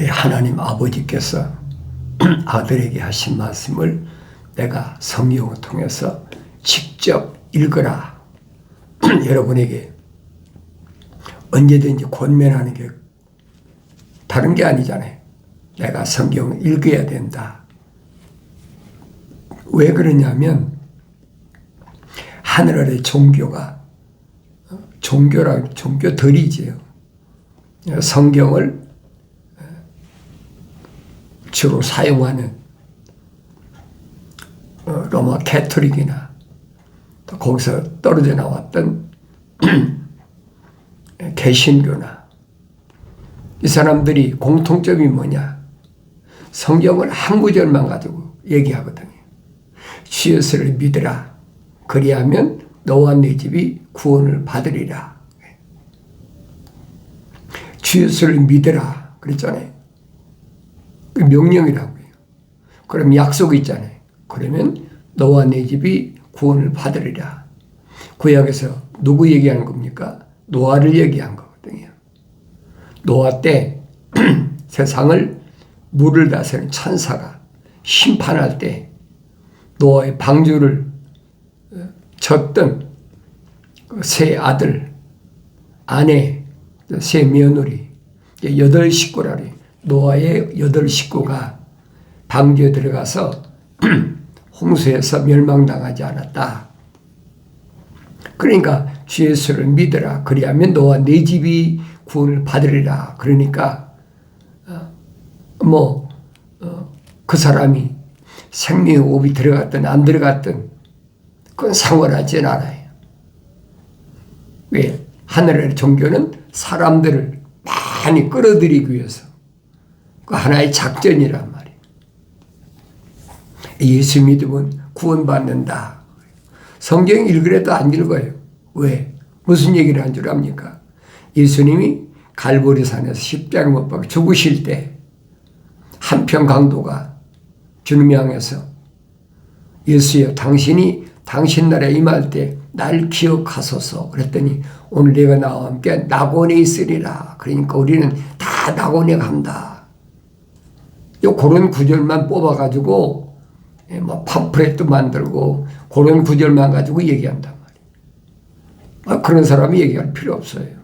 하나님 아버지께서 아들에게 하신 말씀을 내가 성경을 통해서 직접 읽으라. 여러분에게 언제든지 권면하는 게 다른 게 아니잖아요. 내가 성경을 읽어야 된다. 왜 그러냐면 하늘 아래 종교가 종교들이지요. 성경을 주로 사용하는 로마 캐토릭이나 또 거기서 떨어져 나왔던 개신교나 이 사람들이 공통점이 뭐냐? 성경을 한 구절만 가지고 얘기하거든요. 주 예수를 믿으라. 그리하면 너와 네 집이 구원을 받으리라. 주 예수를 믿으라 그랬잖아요. 그 명령이라고요. 그럼 약속이 있잖아요. 그러면 너와 네 집이 구원을 받으리라. 구약에서 누구 얘기하는 겁니까? 노아를 얘기한 거거든요. 노아 때 세상을 물을 다스리는 천사가 심판할 때 노아의 방주를 졌던 세 아들, 아내, 세 며느리, 8식구라니 노아의 8식구가 방주에 들어가서 홍수에서 멸망당하지 않았다. 그러니까 주 예수를 믿으라. 그리하면 너와 네 집이 구원을 받으리라. 그러니까 그 사람이 생명의 호흡이 들어갔든 안 들어갔든 그건 상관하지 않아요. 왜? 하늘의 종교는 사람들을 많이 끌어들이기 위해서 그 하나의 작전이란 말이에요. 예수 믿으면 구원받는다. 성경 읽으래도 안 읽어요. 왜? 무슨 얘기를 한 줄 압니까? 예수님이 갈보리산에서 십자가 못 박혀 죽으실 때 한편 강도가 주님 향해서 예수여 당신이 당신 나라에 임할 때 날 기억하소서 그랬더니 오늘 내가 나와 함께 낙원에 있으리라. 그러니까 우리는 다 낙원에 간다. 그런 구절만 뽑아가지고 팜프렛도 만들고 그런 구절만 가지고 얘기한단 말이에요. 그런 사람이 얘기할 필요 없어요.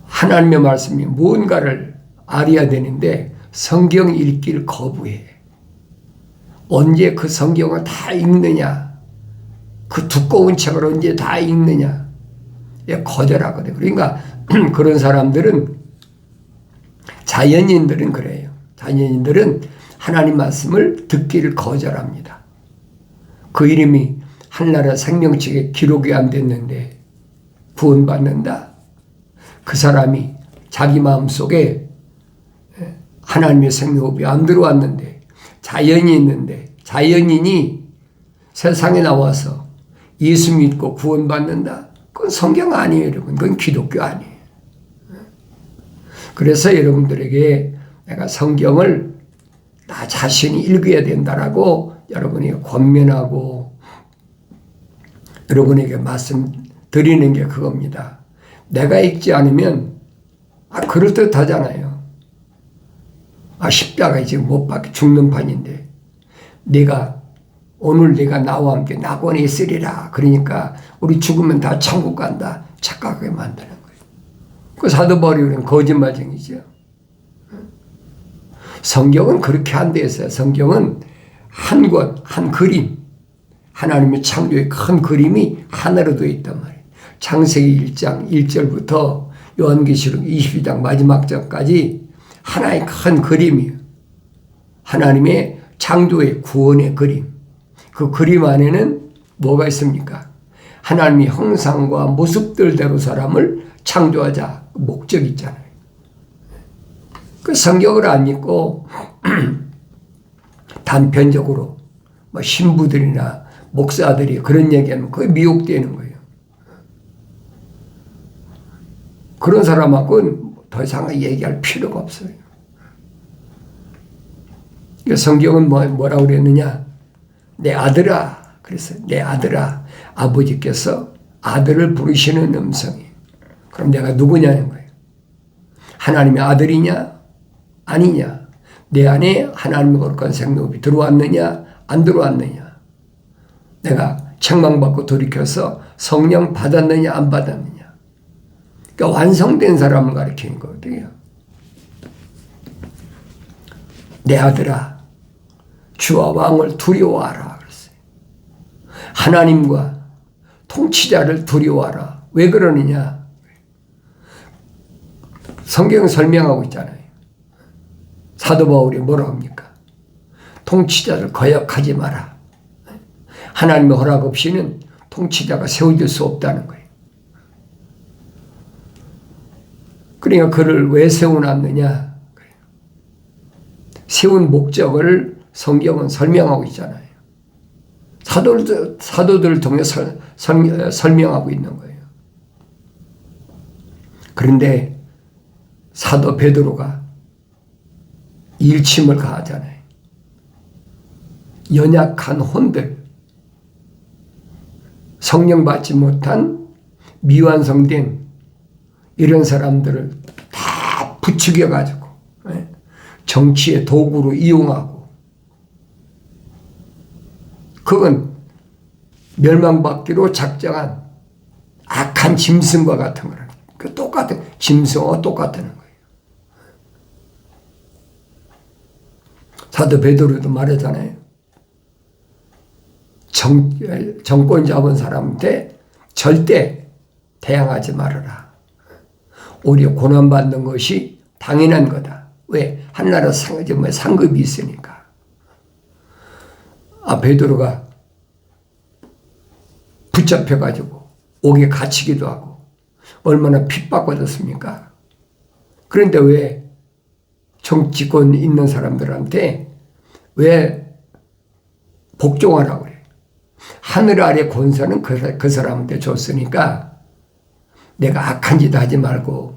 하나님의 말씀이 무언가를 알아야 되는데 성경 읽기를 거부해. 언제 그 성경을 다 읽느냐? 그 두꺼운 책을 언제 다 읽느냐? 거절하거든요. 그러니까 그런 사람들은 자연인들은 그래요. 자연인들은 하나님 말씀을 듣기를 거절합니다. 그 이름이 하늘나라 생명책에 기록이 안 됐는데 구원받는다? 그 사람이 자기 마음속에 하나님의 생명호흡이 안 들어왔는데 자연이 있는데 자연인이 세상에 나와서 예수 믿고 구원받는다? 그건 성경 아니에요, 여러분. 그건 기독교 아니에요. 그래서 여러분들에게 내가 성경을 나 자신이 읽어야 된다라고 여러분에게 권면하고 여러분에게 말씀드리는 게 그겁니다. 내가 읽지 않으면 그럴듯하잖아요. 십자가에 지금 못 박혀 죽는 판인데 오늘 내가 나와 함께 낙원에 있으리라. 그러니까 우리 죽으면 다 천국 간다. 착각하게 만드는 거예요. 그 사도 바울은 거짓말쟁이죠. 성경은 그렇게 안 돼 있어요. 성경은 한 권, 한 그림, 하나님의 창조의 큰 그림이 하나로 되어 있단 말이에요. 창세기 1장 1절부터 요한계시록 22장 마지막 절까지 하나의 큰 그림이에요. 하나님의 창조의 구원의 그림. 그 그림 안에는 뭐가 있습니까? 하나님의 형상과 모습들대로 사람을 창조하자 목적이 있잖아요. 그 성경을 안 읽고 단편적으로 신부들이나 목사들이 그런 얘기하면 그게 미혹되는 거예요. 그런 사람하고는 더 이상 얘기할 필요가 없어요. 성경은 뭐라고 그랬느냐? 내 아들아. 그래서 내 아들아. 아버지께서 아들을 부르시는 음성이. 그럼 내가 누구냐는 거예요. 하나님의 아들이냐 아니냐, 내 안에 하나님의 거룩한 생명이 들어왔느냐 안 들어왔느냐, 내가 책망받고 돌이켜서 성령 받았느냐 안 받았느냐. 그러니까 완성된 사람을 가리키는 거거든요. 내 아들아 주와 왕을 두려워하라 그랬어요. 하나님과 통치자를 두려워하라. 왜 그러느냐, 성경은 설명하고 있잖아요. 사도 바울이 뭐라고 합니까? 통치자를 거역하지 마라. 하나님의 허락 없이는 통치자가 세워질 수 없다는 거예요. 그러니까 그를 왜 세워놨느냐, 세운 목적을 성경은 설명하고 있잖아요. 사도들을 통해 설명하고 있는 거예요. 그런데 사도 베드로가 일침을 가하잖아요. 연약한 혼들, 성령 받지 못한 미완성된 이런 사람들을 다 부추겨가지고 정치의 도구로 이용하고, 그건 멸망받기로 작정한 악한 짐승과 같은 거라. 그 똑같은 짐승과 똑같다는 거예요. 사도 베드로도 말하잖아요. 정권 잡은 사람한테 절대 대항하지 말아라. 오히려 고난받는 것이 당연한 거다. 왜? 한나라 상급이 있으니까. 베드로가 붙잡혀가지고 옥에 갇히기도 하고 얼마나 핍박받았습니까? 그런데 왜 정치권 있는 사람들한테 왜 복종하라고 그래? 하늘 아래 권세는 그 사람한테 줬으니까 내가 악한 짓 하지 말고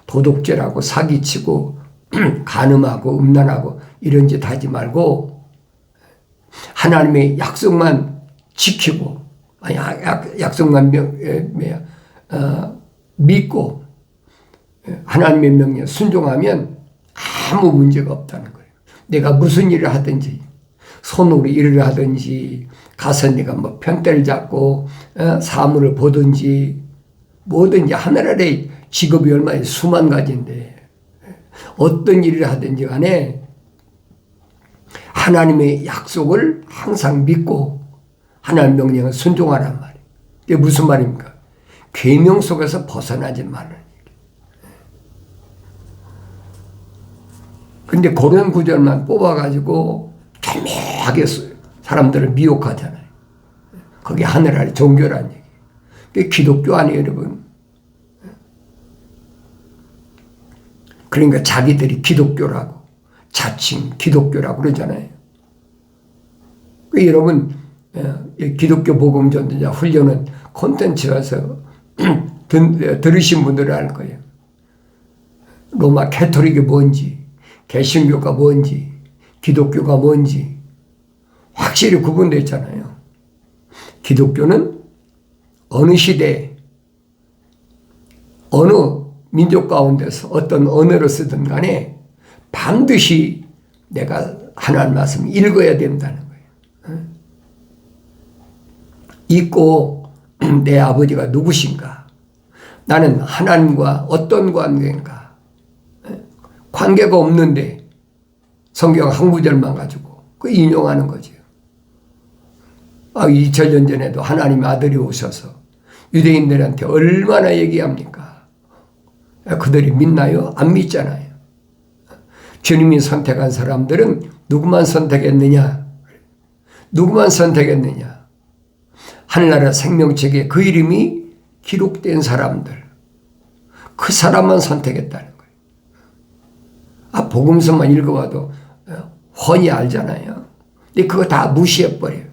도둑질하고 사기치고 간음하고 음란하고 이런 짓 하지 말고 하나님의 약속만 지키고, 약속만 믿고 하나님의 명령에 순종하면 아무 문제가 없다는 거예요. 내가 무슨 일을 하든지, 손으로 일을 하든지, 가서 내가 뭐 편대를 잡고 사물을 보든지, 뭐든지 하늘 아래 직업이 얼마나 수만 가지인데 어떤 일을 하든지 간에 하나님의 약속을 항상 믿고 하나님의 명령을 순종하란 말이에요. 이게 무슨 말입니까? 계명 속에서 벗어나지 말라는 얘기예요. 그런데 그런 구절만 뽑아가지고 교묘하게 사람들을 미혹하잖아요. 그게 하늘 아래 종교란 얘기예요. 그게 기독교 아니에요, 여러분. 그러니까 자기들이 기독교라고, 자칭 기독교라고 그러잖아요. 여러분, 기독교 복음 전도자 훈련은 콘텐츠에서 들으신 분들은 알 거예요. 로마 캐토릭이 뭔지, 개신교가 뭔지, 기독교가 뭔지 확실히 구분되어 있잖아요. 기독교는 어느 시대에 어느 민족 가운데서 어떤 언어를 쓰든 간에 반드시 내가 하나님 말씀 읽어야 된다는 거예요. 읽고 내 아버지가 누구신가? 나는 하나님과 어떤 관계인가? 관계가 없는데 성경 한 구절만 가지고 그 인용하는 거죠. 2000년 전에도 하나님의 아들이 오셔서 유대인들한테 얼마나 얘기합니까? 그들이 믿나요? 안 믿잖아요. 주님이 선택한 사람들은 누구만 선택했느냐? 누구만 선택했느냐? 하늘나라 생명책에 그 이름이 기록된 사람들, 그 사람만 선택했다는 거예요. 복음서만 읽어봐도 훤히 알잖아요. 근데 그거 다 무시해버려요.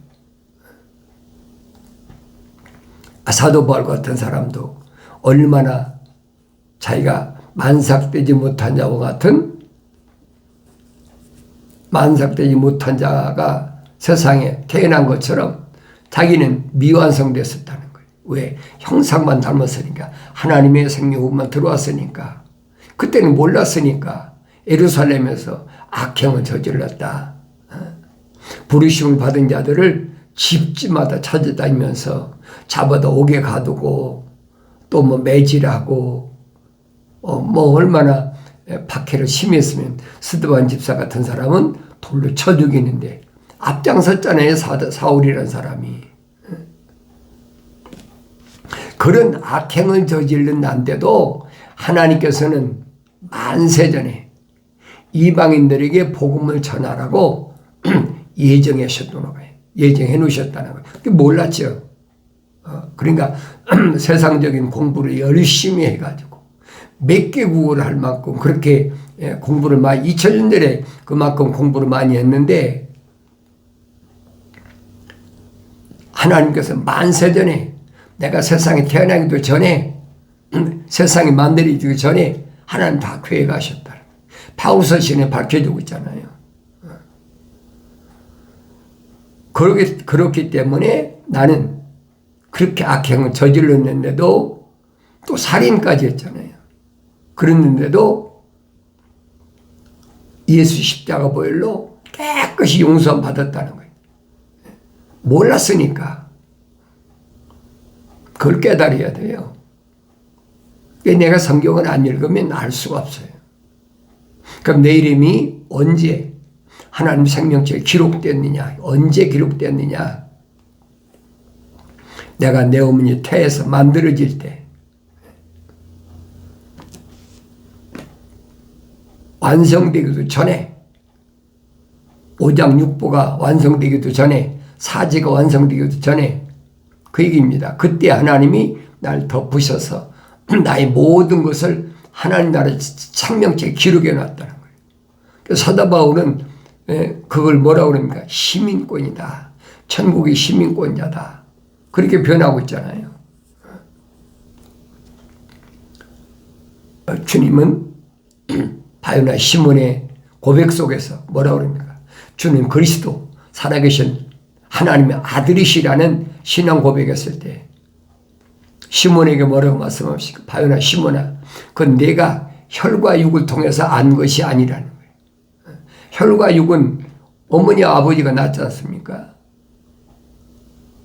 사도 바울 같은 사람도 얼마나 자기가 만삭되지 못한 자와 같은, 만삭되지 못한 자가 세상에 태어난 것처럼 자기는 미완성됐었다는 거예요. 왜? 형상만 닮았으니까, 하나님의 생명만 들어왔으니까 그때는 몰랐으니까 예루살렘에서 악행을 저질렀다. 부르심을 받은 자들을 집집마다 찾아다니면서 잡아다 옥에 가두고 또 뭐 매질하고 뭐 얼마나 박해를 심했으면 스드반 집사 같은 사람은 돌로 쳐 죽이는데 앞장섰잖아요. 사울이라는 사람이. 그런 악행을 저지른 난데도 하나님께서는 만세전에 이방인들에게 복음을 전하라고 예정하셨다는 거예요. 예정해 놓으셨다는 거예요. 그게 몰랐죠. 그러니까 세상적인 공부를 열심히 해가지고 몇 개국어를 할 만큼 그렇게 공부를 많이 2000년대에 그만큼 공부를 많이 했는데 하나님께서 만세전에 내가 세상에 태어나기도 전에 세상이 만들어지기 전에 하나님 다 계획하셨다. 바울서신에 밝혀지고 있잖아요. 그렇기 때문에 나는 그렇게 악행을 저질렀는데도 또 살인까지 했잖아요. 그랬는데도 예수 십자가 보혈로 깨끗이 용서 받았다는 거예요. 몰랐으니까. 그걸 깨달아야 돼요. 내가 성경을 안 읽으면 알 수가 없어요. 그럼 내 이름이 언제 하나님 생명책에 기록됐느냐? 언제 기록됐느냐? 내가 내 어머니 태에서 만들어질 때 완성되기도 전에 5장 6부가 완성되기도 전에 사지가 완성되기도 전에 그 얘기입니다. 그때 하나님이 날 덮으셔서 나의 모든 것을 하나님 나라 생명책에 기록해 놨다는 거예요. 그래서 사도 바울은 그걸 뭐라고 그럽니까? 시민권이다. 천국의 시민권자다. 그렇게 변하고 있잖아요. 주님은 바요나 시몬의 고백 속에서 뭐라고 그럽니까? 주는 그리스도 살아계신 하나님의 아들이시라는 신앙 고백했을 때 시몬에게 뭐라고 말씀하십니까? 바요나 시몬아, 그건 내가 혈과 육을 통해서 안 것이 아니라는 거예요. 혈과 육은 어머니 아버지가 낳지 않습니까?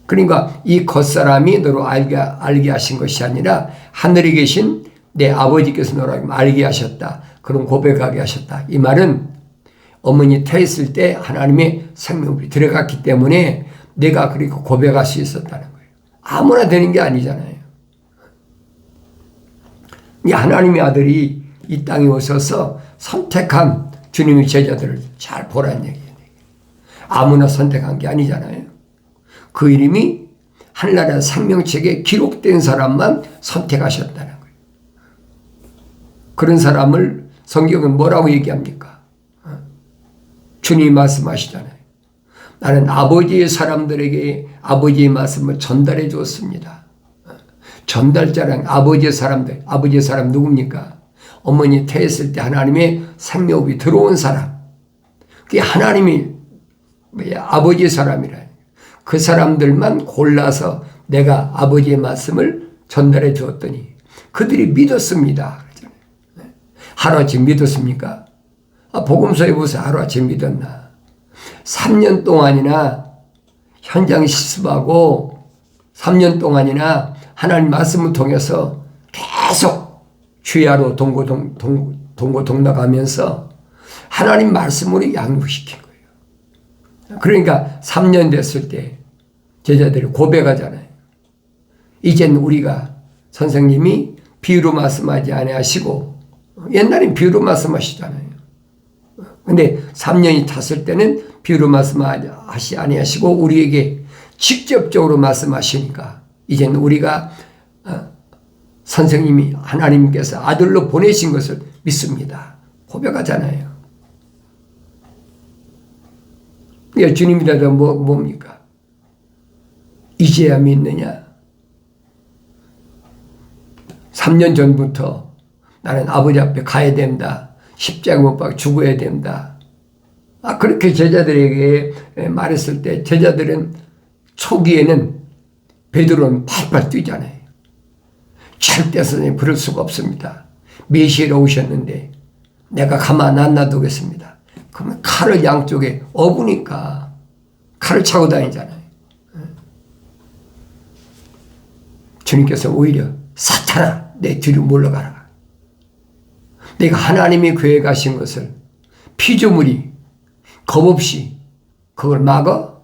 그러니까 이 겉사람이 너로 알게 하신 것이 아니라 하늘에 계신 내 아버지께서 너로 알게 하셨다. 그런 고백하게 하셨다. 이 말은 어머니 태했을 때 하나님의 생명이 들어갔기 때문에 내가 그렇게 고백할 수 있었다는 거예요. 아무나 되는 게 아니잖아요. 이 하나님의 아들이 이 땅에 오셔서 선택한 주님의 제자들을 잘 보라는 얘기예요. 아무나 선택한 게 아니잖아요. 그 이름이 하늘나라 생명책에 기록된 사람만 선택하셨다는 거예요. 그런 사람을 성경은 뭐라고 얘기합니까? 주님이 말씀하시잖아요. 나는 아버지의 사람들에게 아버지의 말씀을 전달해 주었습니다. 전달자랑 아버지의 사람들, 아버지의 사람 누굽니까? 어머니 태했을 때 하나님의 생명이 들어온 사람. 그게 하나님이 아버지의 사람이라. 그 사람들만 골라서 내가 아버지의 말씀을 전달해 주었더니 그들이 믿었습니다. 하루아침 믿었습니까? 복음서에 보세요. 하루아침 믿었나? 3년 동안이나 현장 실습하고 3년 동안이나 하나님 말씀을 통해서 계속 주야로 동고동락하면서 하나님 말씀으로 양육시킨 거예요. 그러니까 3년 됐을 때 제자들이 고백하잖아요. 이젠 우리가 선생님이 비유로 말씀하지 아니하시고 옛날엔 비유로 말씀하시잖아요. 근데 3년이 탔을 때는 비유로 말씀하시 아니하시고 우리에게 직접적으로 말씀하시니까 이제는 우리가 선생님이 하나님께서 아들로 보내신 것을 믿습니다. 고백하잖아요. 그러니까 주님이라도 뭡니까? 이제야 믿느냐? 3년 전부터 나는 아버지 앞에 가야 된다. 십자가 못 박아 죽어야 된다. 그렇게 제자들에게 말했을 때 제자들은 초기에는 베드로는 팔팔 뛰잖아요. 절대 선생님 그럴 수가 없습니다. 메시아로 오셨는데 내가 가만 안 놔두겠습니다. 그러면 칼을 양쪽에 업으니까 칼을 차고 다니잖아요. 주님께서 오히려 사탄아 내 뒤로 물러가라. 내가 하나님의 교회 가신 것을 피조물이 겁없이 그걸 막아?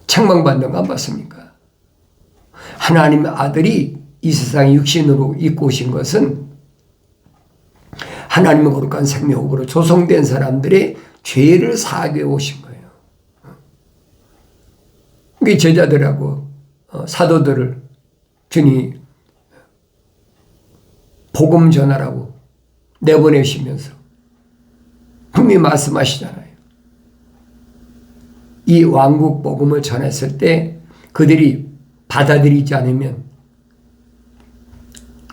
책망받는 거 안 봤습니까? 하나님의 아들이 이 세상에 육신으로 입고 오신 것은 하나님의 거룩한 생명으로 조성된 사람들의 죄를 사하게 오신 거예요. 그 제자들하고 사도들을 주님이 복음 전하라고 내보내시면서 분명히 말씀하시잖아요. 이 왕국 복음을 전했을 때 그들이 받아들이지 않으면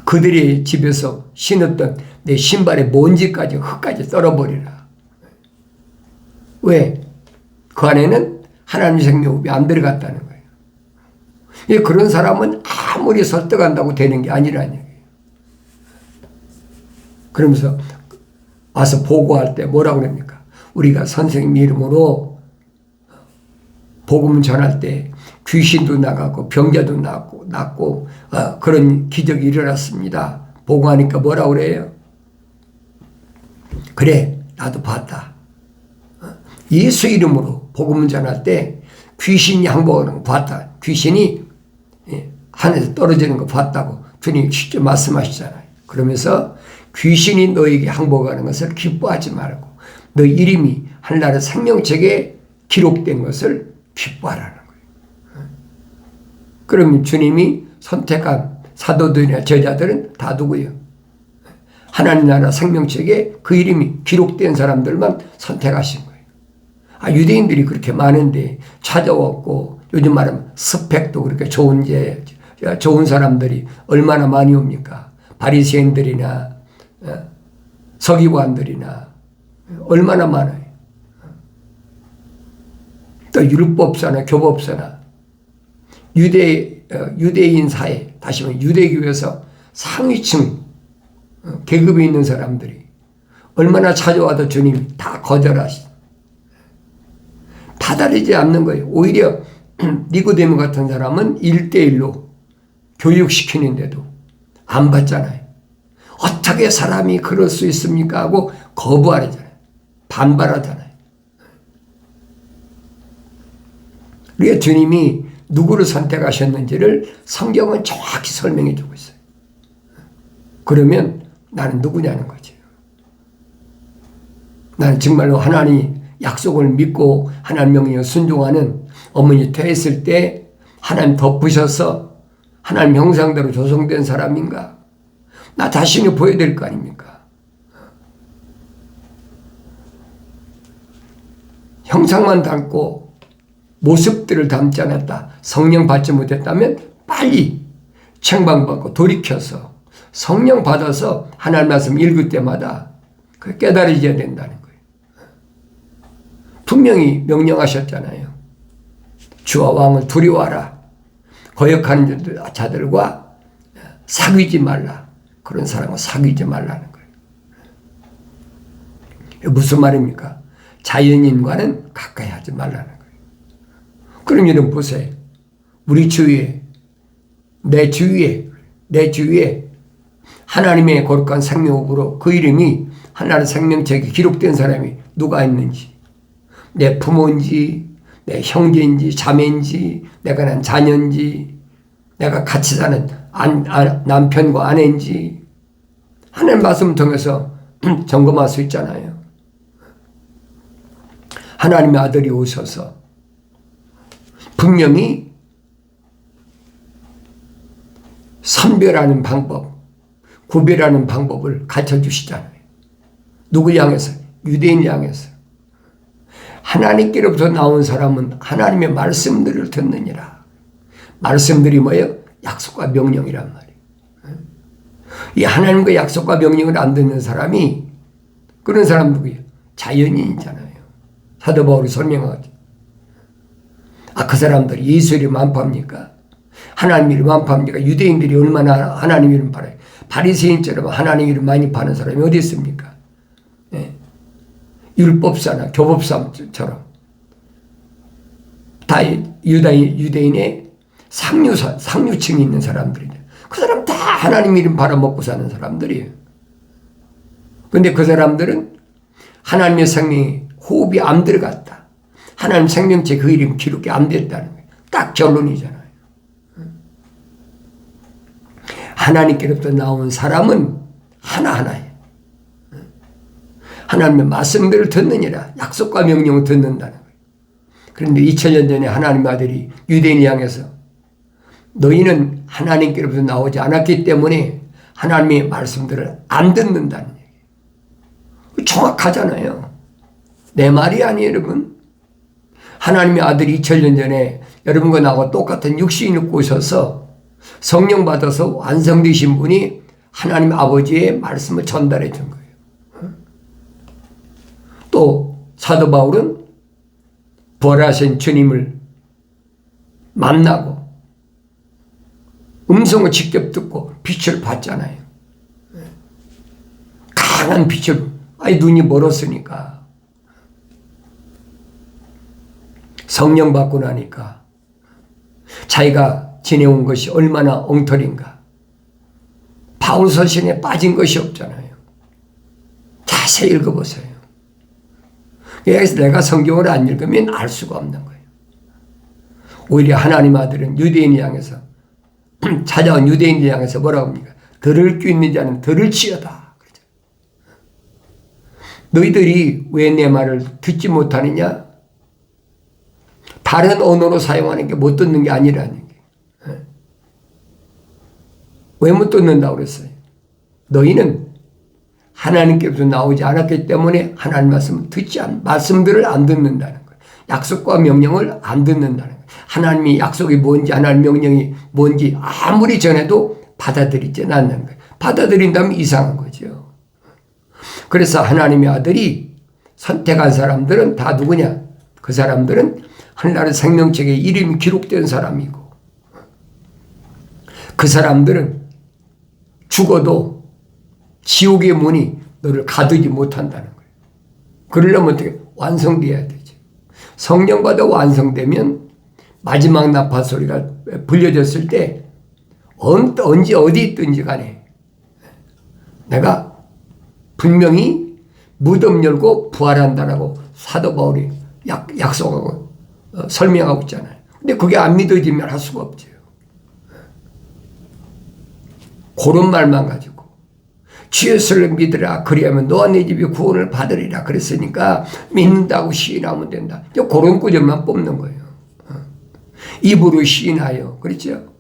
그들의 집에서 신었던 내 신발의 먼지까지 흙까지 썰어버리라. 왜? 그 안에는 하나님 생명이 안 들어갔다는 거예요. 그런 사람은 아무리 설득한다고 되는 게 아니라는 얘기예요. 그러면서 와서 보고할 때 뭐라고 그럽니까? 우리가 선생님 이름으로 복음 전할 때 귀신도 나가고 병자도 낫고 그런 기적이 일어났습니다. 보고하니까 뭐라고 그래요? 그래 나도 봤다. 예수 이름으로 복음 전할 때 귀신이 항복하는 거 봤다. 귀신이 하늘에서 떨어지는 거 봤다고 주님이 직접 말씀하시잖아요. 그러면서 귀신이 너에게 항복하는 것을 기뻐하지 말고 너 이름이 하늘나라 생명책에 기록된 것을 기뻐하라는 거예요. 그럼 주님이 선택한 사도들이나 제자들은 다 누구예요? 하나님 나라 생명책에 그 이름이 기록된 사람들만 선택하신 거예요. 유대인들이 그렇게 많은데 찾아왔고 요즘 말하면 스펙도 그렇게 좋은 사람들이 얼마나 많이 옵니까? 바리새인들이나 서기관들이나 얼마나 많아요. 또 율법사나 교법사나 유대인 사회, 다시 말하면 유대교에서 상위층 계급에 있는 사람들이 얼마나 찾아와도 주님이 다 거절하시. 받아들이지 않는 거예요. 오히려 니고데모 같은 사람은 1대1로 교육시키는데도 안 받잖아요. 어떻게 사람이 그럴 수 있습니까? 하고 거부하잖아요. 반발하잖아요. 그러니까 주님이 누구를 선택하셨는지를 성경은 정확히 설명해 주고 있어요. 그러면 나는 누구냐는 거죠. 나는 정말로 하나님 약속을 믿고 하나님 명령에 순종하는 어머니 퇴했을 때 하나님 덮으셔서 하나님 형상대로 조성된 사람인가? 나 자신이 보여야 될 거 아닙니까? 형상만 담고 모습들을 담지 않았다. 성령 받지 못했다면 빨리 책망받고 돌이켜서 성령 받아서 하나님 말씀 읽을 때마다 깨달아져야 된다는 거예요. 분명히 명령하셨잖아요. 주와 왕을 두려워하라. 거역하는 자들과 사귀지 말라. 그런 사람과 사귀지 말라는 거예요. 무슨 말입니까? 자연인과는 가까이 하지 말라는 거예요. 그럼 여러분 보세요. 우리 주위에, 내 주위에 하나님의 거룩한 생명으로 그 이름이 하나님의 생명책에 기록된 사람이 누가 있는지, 내 부모인지, 내 형제인지, 자매인지, 내가 난 자녀인지, 내가 같이 사는 남편과 아내인지, 하나님 말씀을 통해서 점검할 수 있잖아요. 하나님의 아들이 오셔서 분명히 선별하는 방법, 구별하는 방법을 가르쳐 주시잖아요. 누구 향해서? 유대인 향해서. 하나님께로부터 나온 사람은 하나님의 말씀들을 듣느니라. 말씀들이 뭐예요? 약속과 명령이란 말이에요. 이 하나님과 약속과 명령을 안 듣는 사람이 그런 사람 누구예요? 자연인이잖아요. 사도 바울이 설명하죠. 그 사람들이 예수 이름 안 팝니까? 하나님 이름 안 팝니까? 유대인들이 얼마나 하나님 이름 팔아요. 바리새인처럼 하나님 이름 많이 파는 사람이 어디 있습니까? 예. 율법사나 교법사처럼 다 유대인의 상류층이 있는 사람들이죠. 그 사람 다 하나님 이름 팔아먹고 사는 사람들이에요. 근데 그 사람들은 하나님의 생명이 호흡이 안 들어갔다. 하나님 생명체 그 이름 기록이 안 됐다는 거예요. 딱 결론이잖아요. 하나님께로부터 나온 사람은 하나하나예요. 하나님의 말씀들을 듣느니라. 약속과 명령을 듣는다는 거예요. 그런데 2000년 전에 하나님의 아들이 유대인을 향해서 너희는 하나님께로부터 나오지 않았기 때문에 하나님의 말씀들을 안 듣는다는 얘기예요. 정확하잖아요. 내 말이 아니에요, 여러분. 하나님의 아들이 2000년 전에 여러분과 나하고 똑같은 육신을 입고 오셔서 성령 받아서 완성되신 분이 하나님 아버지의 말씀을 전달해 준 거예요. 또 사도 바울은 부활하신 주님을 만나고 음성을 직접 듣고 빛을 봤잖아요. 강한 빛을, 눈이 멀었으니까. 성령 받고 나니까 자기가 지내온 것이 얼마나 엉터리인가. 바울 서신에 빠진 것이 없잖아요. 자세히 읽어보세요. 그래서 내가 성경을 안 읽으면 알 수가 없는 거예요. 오히려 하나님 아들은 유대인을 향해서 찾아온 유대인을 향해서 뭐라고 합니까? 들을 귀 있는 자는 들을지어다. 그렇죠? 너희들이 왜 내 말을 듣지 못하느냐? 다른 언어로 사용하는 게 못 듣는 게 아니라는 게. 왜 못 듣는다고 그랬어요? 너희는 하나님께로부터 나오지 않았기 때문에 하나님 말씀들을 안 듣는다는 거예요. 약속과 명령을 안 듣는다는 거예요. 하나님이 약속이 뭔지 하나님 명령이 뭔지 아무리 전해도 받아들이지 않는 거예요. 받아들인다면 이상한 거죠. 그래서 하나님의 아들이 선택한 사람들은 다 누구냐? 그 사람들은 하나님의 생명책에 이름이 기록된 사람이고 그 사람들은 죽어도 지옥의 문이 너를 가두지 못한다는 거예요. 그러려면 어떻게? 완성되어야 되죠. 성령 받아 완성되면 마지막 나팔 소리가 불려졌을 때 언제 어디 있든지 간에 내가 분명히 무덤 열고 부활한다라고 사도 바울이 약속하고 설명하고 있잖아요. 근데 그게 안 믿어지면 할 수가 없죠. 그런 말만 가지고 주 예수를 믿으라 그리하면 너와 네 집이 구원을 받으리라 그랬으니까 믿는다고 시인하면 된다. 그런 구절만 뽑는 거예요. 입으로 시인하여, 그렇죠?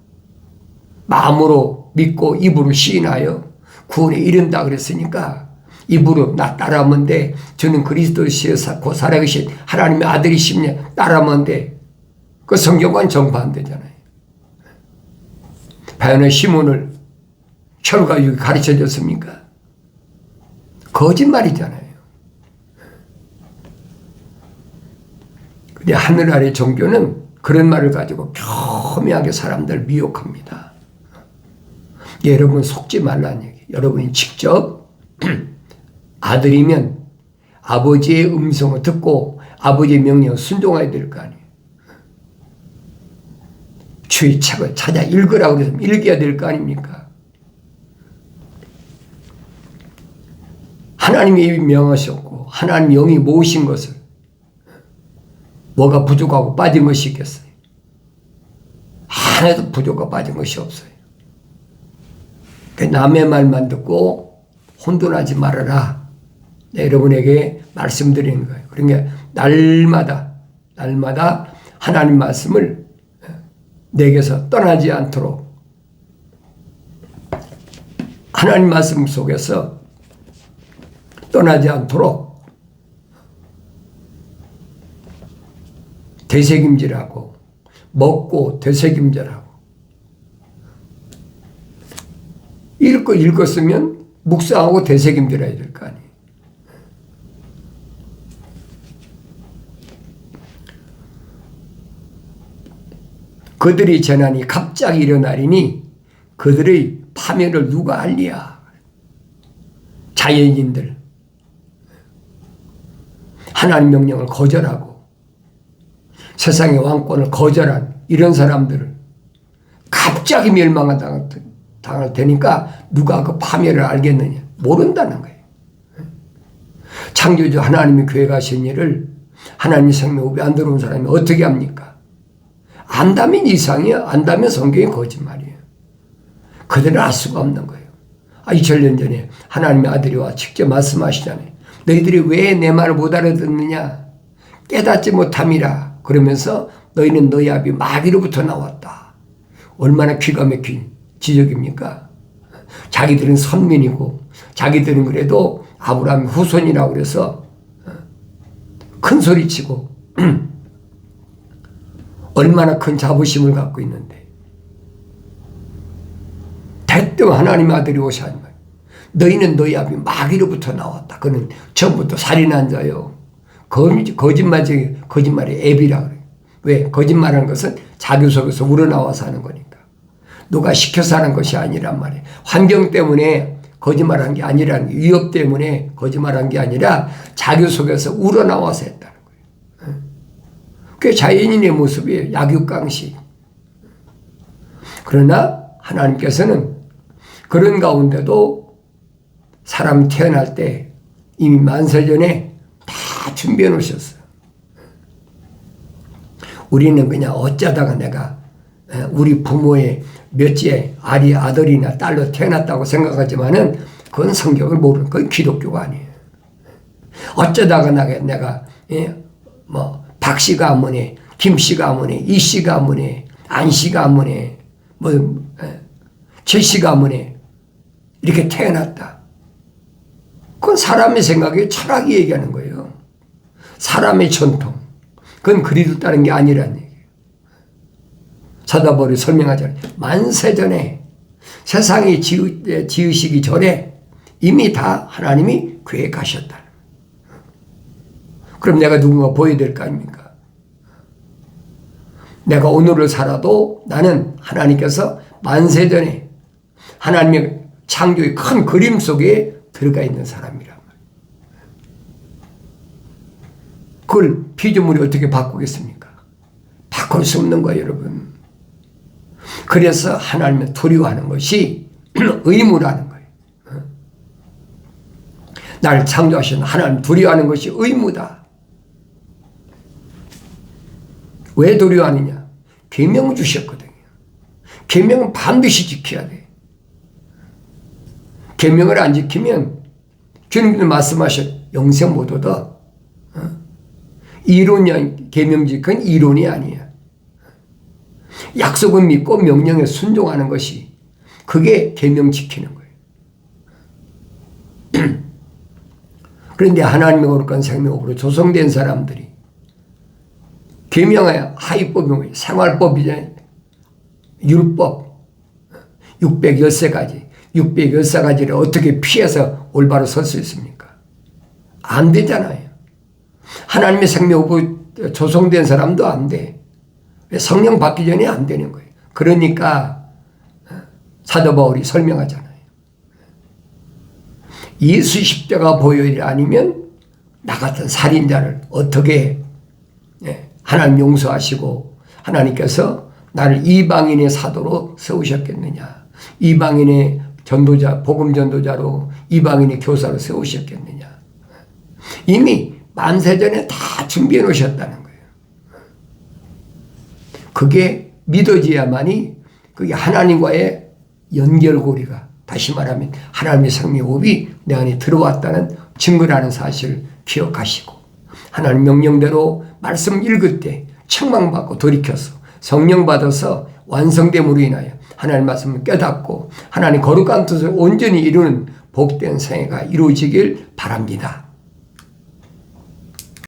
마음으로 믿고 입으로 시인하여 구원에 이른다 그랬으니까 입으로 나 따라하면 돼. 저는 그리스도시에서 곧 살아계신 하나님의 아들이시냐 따라하면 돼. 그 성경과는 정반대잖아요. 바요나 시몬을 혈과 육이 가르쳐 줬습니까? 거짓말이잖아요. 근데 하늘 아래 종교는 그런 말을 가지고 교묘하게 사람들 미혹합니다. 여러분 속지 말라는 얘기. 여러분이 직접 아들이면 아버지의 음성을 듣고 아버지의 명령을 순종해야 될 거 아니에요. 주의 책을 찾아 읽으라고 해서 읽어야 될 거 아닙니까? 하나님이 명하셨고 하나님 영이 모으신 것을 뭐가 부족하고 빠진 것이 있겠어요? 하나도 부족하고 빠진 것이 없어요. 남의 말만 듣고 혼돈하지 말아라. 여러분에게 말씀드리는 거예요. 그러니까 날마다 하나님 말씀을 내게서 떠나지 않도록 하나님 말씀 속에서 떠나지 않도록 되새김질하고 먹고 되새김질하고 읽었으면 묵상하고 되새김질해야 될 거 아니에요. 그들의 재난이 갑자기 일어나리니 그들의 파멸을 누가 알리야. 자연인들, 하나님 명령을 거절하고 세상의 왕권을 거절한 이런 사람들을 갑자기 당할 테니까 누가 그 파멸을 알겠느냐. 모른다는 거예요. 창조주 하나님이 교회 가신 일을 하나님의 생명호흡에 안 들어온 사람이 어떻게 합니까? 안다면 이상이야. 안다면 성경이 거짓말이에요. 그들은 알 수가 없는 거예요. 2000년 전에 하나님의 아들이 와 직접 말씀하시잖아요. 너희들이 왜 내 말을 못 알아듣느냐? 깨닫지 못함이라. 그러면서 너희는 너희 아비 마귀로부터 나왔다. 얼마나 기가 막힌 지적입니까? 자기들은 선민이고 자기들은 그래도 아브라함의 후손이라고 그래서 큰 소리치고 얼마나 큰 자부심을 갖고 있는데 대뜸 하나님의 아들이 오셔 하는 거예요. 너희는 너희 아비 마귀로부터 나왔다. 그는 처음부터 살인한 자요. 거짓말이 앱이라 그래요. 왜? 거짓말하는 것은 자기 속에서 우러나와서 하는 거니까. 누가 시켜서 하는 것이 아니란 말이에요. 환경 때문에 거짓말한 게 아니라는 게, 위협 때문에 거짓말한 게 아니라 자기 속에서 우러나와서 했다는 거예요. 그게 자연인의 모습이에요. 약육강식. 그러나 하나님께서는 그런 가운데도 사람이 태어날 때 이미 만세전에 다 준비해 놓으셨어요. 우리는 그냥 어쩌다가 내가 우리 부모의 몇째 아들이나 딸로 태어났다고 생각하지만은 그건 성경을 모르는, 그건 기독교가 아니에요. 어쩌다가 내가 박씨 가문에, 김씨 가문에, 이씨 가문에, 안씨 가문에, 최씨 가문에 이렇게 태어났다. 그건 사람의 생각에 철학이 얘기하는 거예요. 사람의 전통. 그건 그리도 따른 게 아니라는 얘기예요. 사도 바울이 설명하잖아요. 만세전에 세상이 지으시기 전에 이미 다 하나님이 계획하셨다. 그럼 내가 누군가 보여야 될 거 아닙니까? 내가 오늘을 살아도 나는 하나님께서 만세전에 하나님의 창조의 큰 그림 속에 들어가 있는 사람이란 말이에요. 그걸 피조물이 어떻게 바꾸겠습니까? 바꿀 수 없는 거예요, 여러분. 그래서 하나님을 두려워하는 것이 의무라는 거예요. 나를 창조하신 하나님 두려워하는 것이 의무다. 왜 두려워하느냐? 계명 주셨거든요. 계명은 반드시 지켜야 돼. 계명을 안 지키면 주님께서 말씀하셨 영생 못 얻어. 이론이 계명 지키는 이론이 아니야. 약속은 믿고 명령에 순종하는 것이 그게 계명 지키는 거예요. 그런데 하나님의 거룩한 생명으로 조성된 사람들이 계명의 하위법이 생활법이잖아요. 율법 613가지 613가지를 어떻게 피해서 올바로 설 수 있습니까? 안 되잖아요. 하나님의 생명으로 조성된 사람도 안 돼. 성령 받기 전에 안 되는 거예요. 그러니까 사도 바울이 설명하잖아요. 예수 십자가 보혈이 아니면 나 같은 살인자를 어떻게 하나님 용서하시고 하나님께서 나를 이방인의 사도로 세우셨겠느냐. 이방인의 전도자, 복음 전도자로 이방인의 교사로 세우셨겠느냐. 이미 만세전에 다 준비해 놓으셨다는 거예요. 그게 믿어져야만이 그게 하나님과의 연결고리가, 다시 말하면 하나님의 생명호흡이 내 안에 들어왔다는 증거라는 사실을 기억하시고 하나님 명령대로 말씀 읽을 때 책망받고 돌이켜서 성령 받아서 완성됨으로 인하여 하나님 말씀을 깨닫고 하나님 거룩한 뜻을 온전히 이루는 복된 생애가 이루어지길 바랍니다.